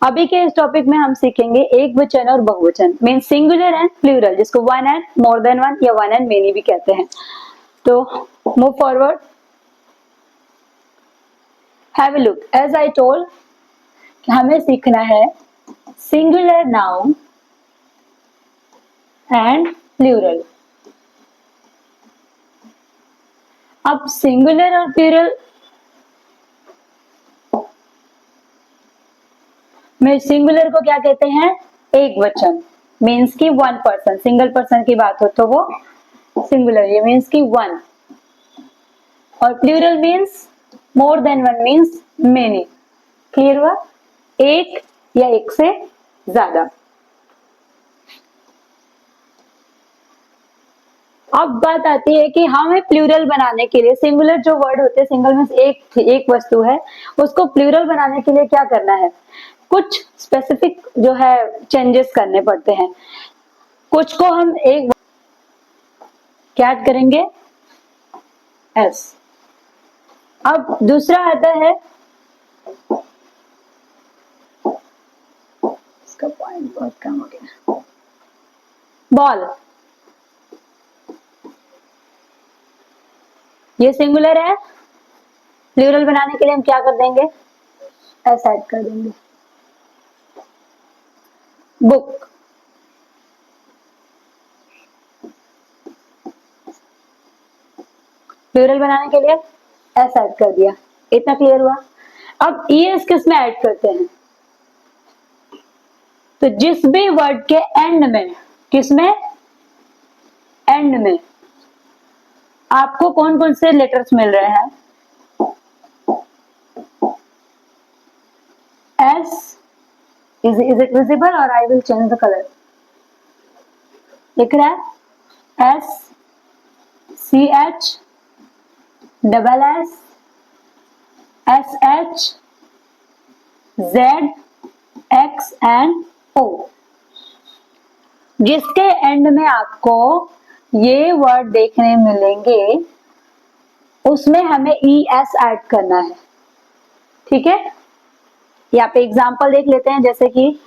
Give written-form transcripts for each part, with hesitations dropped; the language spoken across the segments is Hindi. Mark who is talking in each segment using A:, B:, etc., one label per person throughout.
A: अभी के इस टॉपिक में हम सीखेंगे एक वचन और बहुवचन, मीन सिंगुलर एंड प्लूरल, जिसको one and more than one या वन एंड मेनी भी कहते हैं। तो move forward, have a look. As I told, हमें सीखना है सिंगुलर नाउन एंड प्लूरल। अब सिंगुलर और प्लूरल में सिंगुलर को क्या कहते हैं? एक वचन, मीन्स की वन पर्सन, सिंगल पर्सन की बात हो तो वो सिंगुलर, ये मीन्स की वन। और plural means more than one, means many. Clear हुआ? एक या एक से ज्यादा। अब बात आती है कि हमें प्लूरल बनाने के लिए, सिंगुलर जो वर्ड होते हैं, सिंगल मीन्स एक वस्तु है, उसको प्लूरल बनाने के लिए क्या करना है? कुछ स्पेसिफिक जो है चेंजेस करने पड़ते हैं। कुछ को हम एक क्या ऐड करेंगे? एस। अब दूसरा आता है, इसका पॉइंट बहुत कम हो गया, बॉल। ये सिंगुलर है, प्लूरल बनाने के लिए हम क्या कर देंगे? एस ऐड कर देंगे। बुक, प्लूरल बनाने के लिए एस ऐड कर दिया। इतना क्लियर हुआ? अब ईएस किस में ऐड करते हैं? तो जिस भी वर्ड के एंड में, किसमें? एंड में आपको कौन कौन से लेटर्स मिल रहे हैं? एस, इज इट विजिबल और I will change the colour. लिख रहा है S, C H, double S, S H, Z, X and O. जिसके एंड में आपको ये वर्ड देखने मिलेंगे उसमें हमें ई एस ऐड करना है। ठीक है, यहाँ पे एग्जाम्पल देख लेते हैं, जैसे कि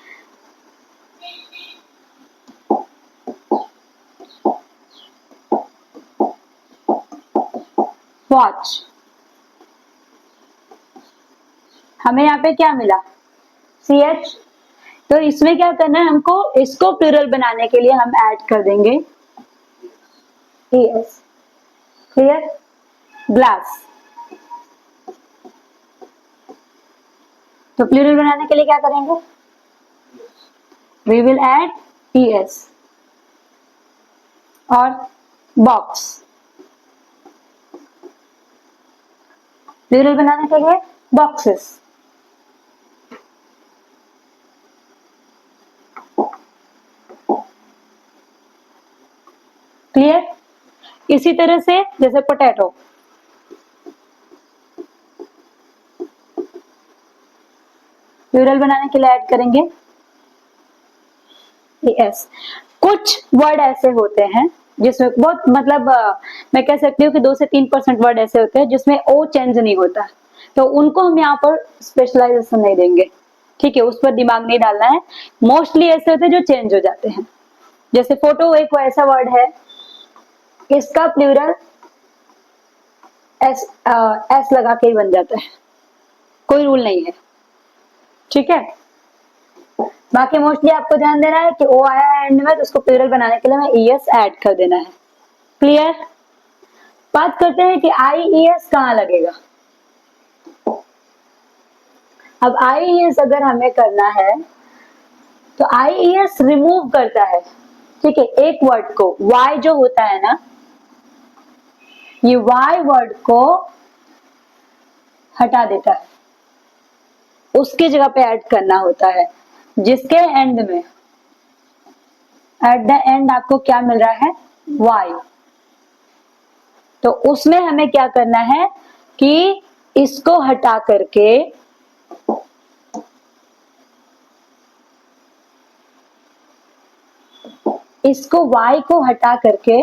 A: वॉच। हमें यहाँ पे क्या मिला? C H. तो इसमें क्या करना है हमको? इसको प्लूरल बनाने के लिए हम ऐड कर देंगे ई एस। क्लियर? ग्लास। तो प्लूरल बनाने के लिए क्या करेंगे? We will add E S. और बॉक्स, प्लूरल बनाने के लिए बॉक्सेस। क्लियर? इसी तरह से जैसे पोटैटो, प्लूरल बनाने के लिए ऐड करेंगे यस। कुछ वर्ड ऐसे होते हैं जिसमें बहुत मतलब मैं कह सकती हूँ कि 2 से 3% वर्ड ऐसे होते हैं जिसमें ओ चेंज नहीं होता, तो उनको हम यहाँ पर स्पेशलाइजेशन नहीं देंगे। ठीक है, उस पर दिमाग नहीं डालना है। मोस्टली ऐसे होते हैं जो चेंज हो जाते हैं। जैसे फोटो एक ऐसा वर्ड है, इसका प्लूरल एस लगा के ही बन जाता है, कोई रूल नहीं है। ठीक है, बाकी मोस्टली आपको ध्यान देना है कि ओ आया है एंड में, तो उसको प्लूरल बनाने के लिए हमें ई एस ऐड कर देना है। क्लियर? बात करते हैं कि आई ई एस कहाँ लगेगा। अब आई ई एस अगर हमें करना है तो आई ई एस रिमूव करता है। ठीक है, एक वर्ड को, वाई जो होता है ना, ये वाई वर्ड को हटा देता है, उसकी जगह पे ऐड करना होता है, जिसके एंड में, एट द एंड आपको क्या मिल रहा है? वाई। तो उसमें हमें क्या करना है कि इसको हटा करके इसको y को हटा करके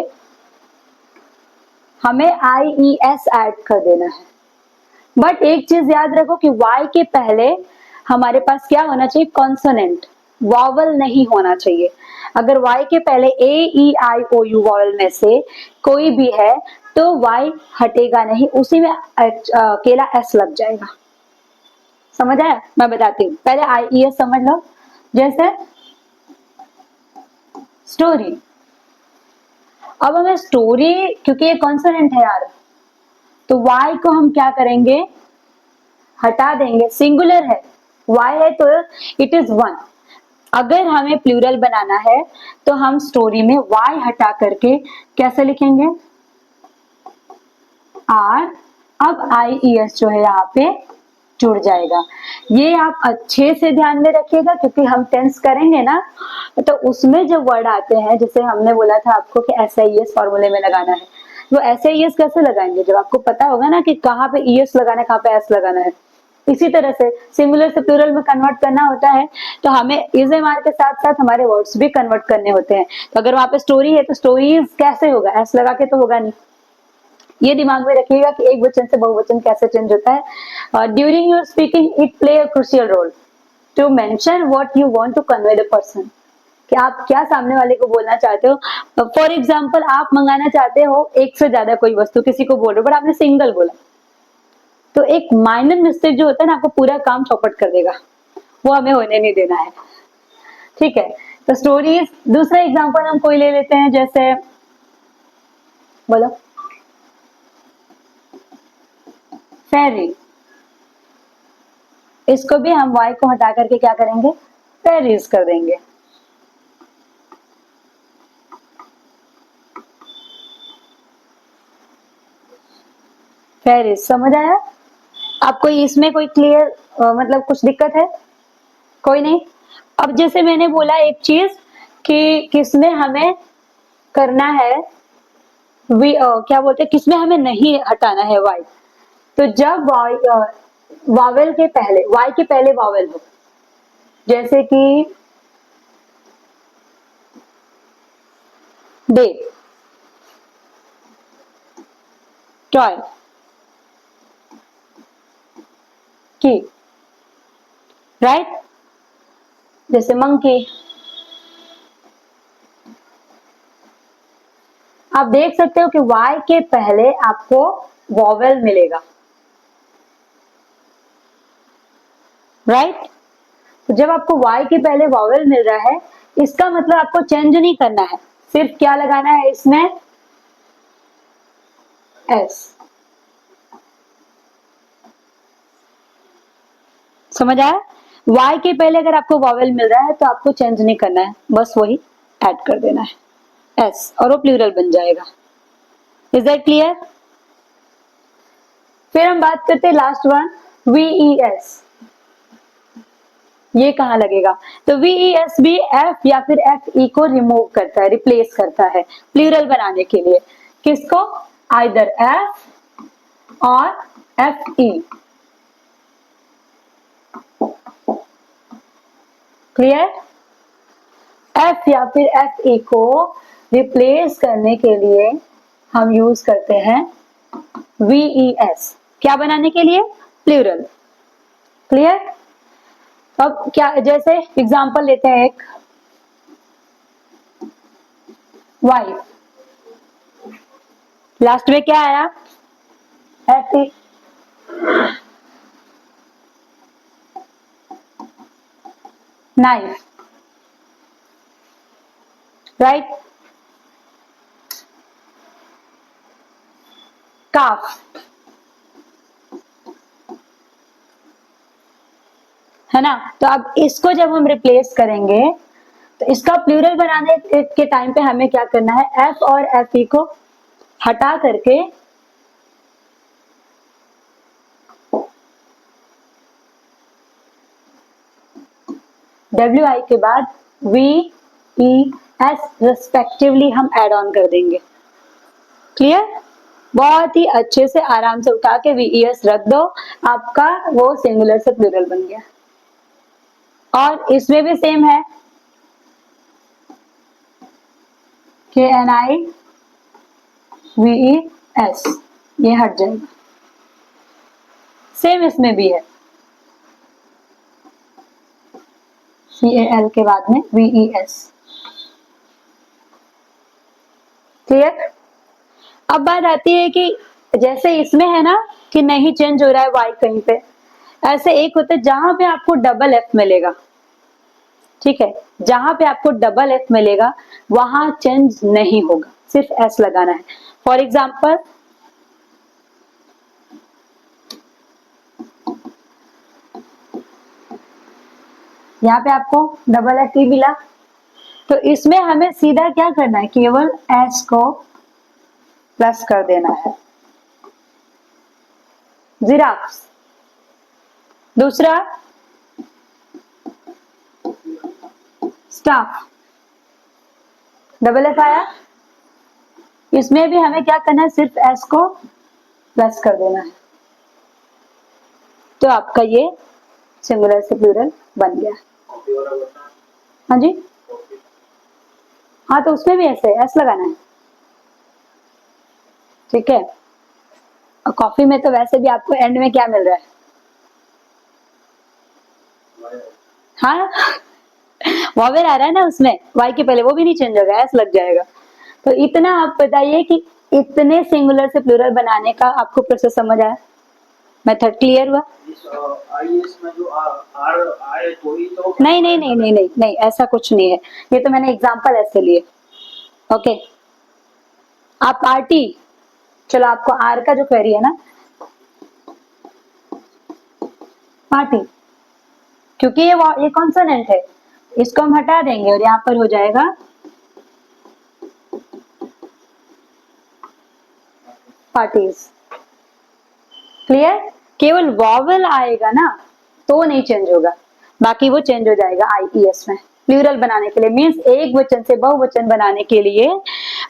A: हमें आई ई एस ऐड कर देना है। बट एक चीज याद रखो कि y के पहले हमारे पास क्या होना चाहिए, कॉन्सोनेंट, वॉवल नहीं होना चाहिए। अगर y के पहले a e i o u vowel में से कोई भी है तो y हटेगा नहीं, उसी में अकेला s लग जाएगा। समझ आया? मैं बताती हूँ, पहले आई ई एस समझ लो। जैसे स्टोरी, अब हमें स्टोरी, क्योंकि ये कॉन्सोनेंट है यार, तो y को हम क्या करेंगे, हटा देंगे, सिंगुलर है, y है तो इट इज वन। अगर हमें प्लूरल बनाना है तो हम स्टोरी में y हटा करके कैसे लिखेंगे, r, अब आई ई एस जो है यहाँ पे जुड़ जाएगा। ये आप अच्छे से ध्यान में रखिएगा, क्योंकि हम टेंस करेंगे ना, तो उसमें जो वर्ड आते हैं, जैसे हमने बोला था आपको कि एस आई एस फॉर्मूले में लगाना है, वो एस आई एस कैसे लगाएंगे, जब आपको पता होगा ना कि कहाँ पे ई एस लगाना है, कहाँ पे एस लगाना है। इसी तरह से सिंगुलर से प्लूरल में कन्वर्ट करना होता है, तो हमें इज एम आर के साथ साथ हमारे वर्ड्स भी कन्वर्ट करने होते हैं। तो अगर वहां पे स्टोरी है तो स्टोरीज कैसे होगा, एस लगा के तो होगा नहीं। ये दिमाग में रखिएगा कि एक वचन से बहुवचन कैसे चेंज होता है। During your speaking it play a crucial role to mention what you want to convey the person, कि आप क्या सामने वाले को बोलना चाहते हो। फॉर एग्जाम्पल, आप मंगाना चाहते हो एक से ज्यादा कोई वस्तु, किसी को बोल रहे हो, बट आपने सिंगल बोला, तो एक माइनर मिस्टेक जो होता है ना, आपको पूरा काम चौपट कर देगा, वो हमें होने नहीं देना है। ठीक है, तो स्टोरीज। दूसरा एग्जाम्पल हम कोई ले लेते हैं, जैसे बोलो फेरी, इसको भी हम y को हटा करके क्या करेंगे, फेरीज कर देंगे। फेरीज, समझ आया आपको? इसमें कोई क्लियर मतलब कुछ दिक्कत है? कोई नहीं। अब जैसे मैंने बोला एक चीज कि किसमें हमें करना है, क्या बोलते हैं, किसमें हमें नहीं हटाना है y, तो जब वावेल के पहले, y के पहले वावेल हो, जैसे कि डे, टॉय, की, राइट, जैसे मंकी। आप देख सकते हो कि y के पहले आपको वॉवेल मिलेगा, राइट। तो जब आपको y के पहले वॉवेल मिल रहा है, इसका मतलब आपको चेंज नहीं करना है, सिर्फ क्या लगाना है इसमें, s। समझ आया? y के पहले अगर आपको वॉवेल मिल रहा है तो आपको चेंज नहीं करना है, बस वही ऐड कर देना है s, और वो प्लूरल बन जाएगा। Is that clear? फिर हम बात करते हैं लास्ट वन, VES। ये कहाँ लगेगा, तो VES भी F या फिर FE को रिमूव करता है, रिप्लेस करता है प्लूरल बनाने के लिए। किसको? आइदर F और FE। क्लियर? F या फिर FE को रिप्लेस करने के लिए हम यूज करते हैं VES, क्या बनाने के लिए, प्लूरल। क्लियर? अब क्या, जैसे एग्जांपल लेते हैं एक, वाइफ, लास्ट में क्या आया, FE। Knife, right. काफ, है ना। तो अब इसको जब हम रिप्लेस करेंगे तो इसका प्लूरल बनाने के टाइम पे हमें क्या करना है, F और FE को हटा करके WI के बाद VES रिस्पेक्टिवली हम एड ऑन कर देंगे। क्लियर? बहुत ही अच्छे से आराम से उठा के VES रख दो, आपका वो सिंगुलर से प्लूरल बन गया। और इसमें भी सेम है, KNI VES, ये हट जाएगा। सेम इसमें भी है, CAL के बाद में VES। क्लियर? अब बात आती है कि जैसे इसमें है ना कि नहीं चेंज हो रहा है y कहीं पे, ऐसे एक होता है जहां पे आपको डबल F मिलेगा, ठीक है, जहां पे आपको डबल F मिलेगा वहां चेंज नहीं होगा, सिर्फ S लगाना है। फॉर एग्जाम्पल यहाँ पे आपको डबल F मिला, तो इसमें हमें सीधा क्या करना है, केवल S को प्लस कर देना है, जिराफ्स। दूसरा स्टाफ, डबल F आया, इसमें भी हमें क्या करना है, सिर्फ S को प्लस कर देना है, तो आपका ये सिंगुलर से प्लूरल बन गया। हाँ जी, हाँ तो उसमें भी ऐसे एस लगाना है, ठीक है। और कॉफी में तो वैसे भी आपको एंड में क्या मिल रहा है, हाँ वॉवेल आ रहा है ना उसमें, वाई के पहले, वो भी नहीं चेंज होगा, एस लग जाएगा। तो इतना आप बताइए कि इतने सिंगुलर से प्लूरल बनाने का आपको प्रोसेस समझ आया, मेथड क्लियर हुआ? नहीं नहीं नहीं नहीं नहीं नहीं, ऐसा कुछ नहीं है, ये तो मैंने एग्जांपल ऐसे लिए। ओके, आप आरटी, चलो आपको आर का जो क्वेरी है ना, पार्टी, क्योंकि ये कॉन्सोनेंट है, इसको हम हटा देंगे और यहाँ पर हो जाएगा पार्टीज। क्लियर? केवल वॉवल आएगा ना तो नहीं चेंज होगा, बाकी वो चेंज हो जाएगा आईईएस में। प्लूरल बनाने के लिए मींस एक वचन से बहुवचन बनाने के लिए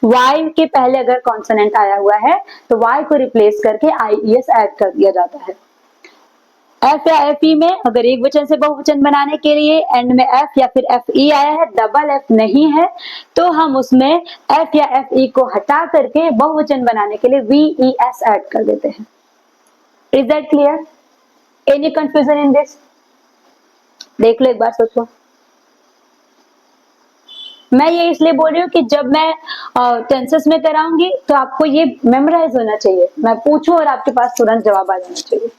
A: वाई के पहले अगर कॉन्सोनेंट आया हुआ है तो वाई को रिप्लेस करके आईईएस ऐड कर दिया जाता है। एफ या एफ ई में अगर एक वचन से बहुवचन बनाने के लिए एंड में एफ या फिर एफ ई आया है, डबल एफ नहीं है, तो हम उसमें एफ या एफ ई को हटा करके बहुवचन बनाने के लिए वी ई एस ऐड कर देते हैं। Is that clear? Any confusion in this? देख लो एक बार, सोचो। मैं ये इसलिए बोल रही हूँ कि जब मैं टेंसेस में कराऊंगी तो आपको ये मेमोराइज होना चाहिए, मैं पूछूं और आपके पास तुरंत जवाब आ जाना चाहिए।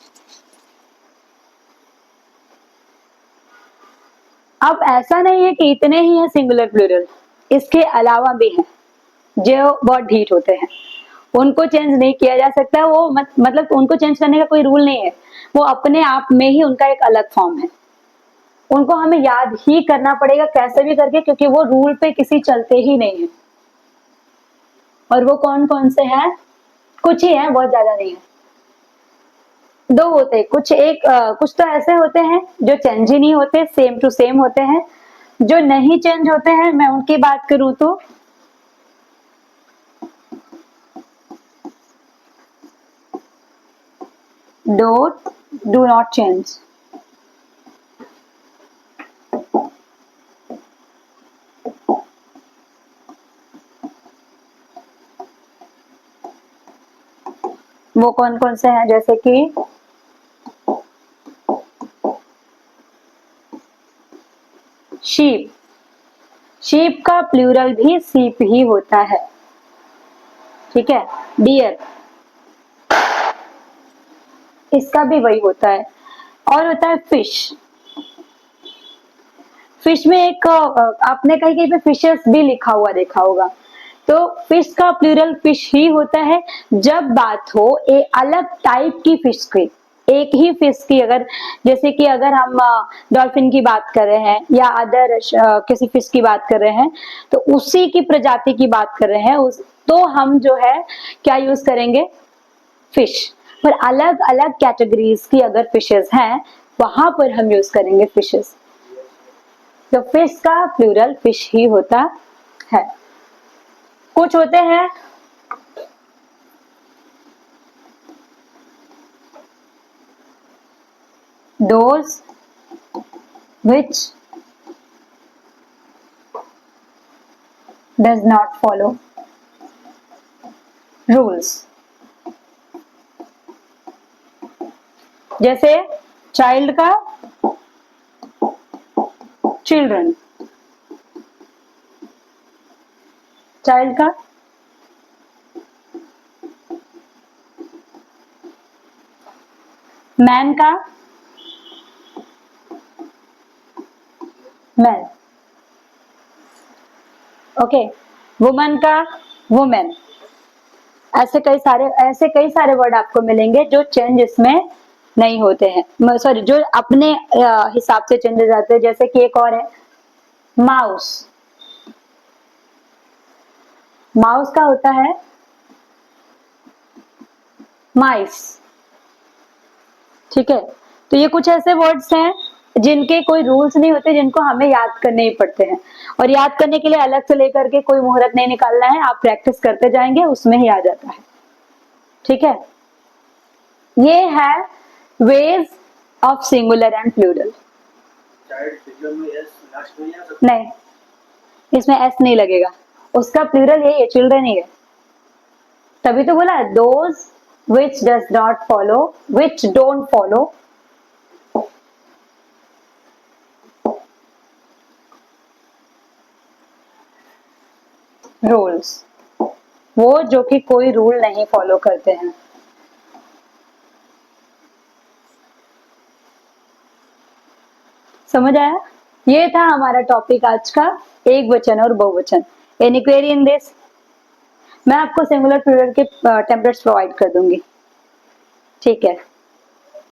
A: अब ऐसा नहीं है कि इतने ही है सिंगुलर प्लूरल, इसके अलावा भी हैं जो बहुत ढीठ होते हैं, उनको चेंज नहीं किया जा सकता, वो मतलब उनको चेंज करने का कोई रूल नहीं है, वो अपने आप में ही उनका एक अलग फॉर्म है, उनको हमें याद ही करना पड़ेगा कैसे भी करके, क्योंकि वो रूल पे किसी चलते ही नहीं है। और वो कौन कौन से हैं? कुछ ही हैं, बहुत ज्यादा नहीं है, दो होते हैं, कुछ तो ऐसे होते हैं जो चेंज ही नहीं होते, सेम टू सेम होते हैं। जो नहीं चेंज होते हैं, मैं उनकी बात करूं तो डू नॉट चेंज, वो कौन कौन से हैं, जैसे कि शीप, शीप का प्लूरल भी सीप ही होता है, ठीक है। डियर, इसका भी वही होता है। और होता है फिश, फिश में एक आपने कहीं कहीं पे फिशेस भी लिखा हुआ देखा होगा, तो फिश का प्लूरल फिश ही होता है जब बात हो एक अलग टाइप की फिश की, एक ही फिश की, अगर जैसे कि अगर हम डॉल्फिन की बात कर रहे हैं या अदर किसी फिश की बात कर रहे हैं, तो उसी की प्रजाति की बात कर रहे हैं तो हम जो है क्या यूज करेंगे, फिश। पर अलग अलग कैटेगरीज की अगर फिशेस हैं वहां पर हम यूज करेंगे फिशेस, तो फिश का प्लूरल फिश ही होता है। कुछ होते हैं those which does not follow rules, जैसे चाइल्ड का चिल्ड्रन, चाइल्ड का मैन का मैन, ओके, वुमन का वुमेन। ऐसे कई सारे वर्ड आपको मिलेंगे जो चेंज इसमें नहीं होते हैं, सॉरी जो अपने हिसाब से चेंज हो जाते हैं। जैसे कि एक और है माउस, माउस का होता है माइस, ठीक है। तो ये कुछ ऐसे वर्ड्स हैं जिनके कोई रूल्स नहीं होते, जिनको हमें याद करने ही पड़ते हैं, और याद करने के लिए अलग से लेकर के कोई मुहूर्त नहीं निकालना है, आप प्रैक्टिस करते जाएंगे उसमें ही आ जाता है, ठीक है। ये है ways of singular and plural. नहीं, इसमें एस नहीं लगेगा, उसका प्लूरल यही है, चिल्ड्रन ही है। तभी तो बोला those which does not follow, which don't follow rules, वो जो कि कोई रूल नहीं फॉलो करते हैं। समझ आया? ये था हमारा टॉपिक आज का, एक वचन और बहुवचन। Any query in this? मैं आपको सिंगुलर प्लूरल के टेम्पलेट्स प्रोवाइड कर दूंगी, ठीक है।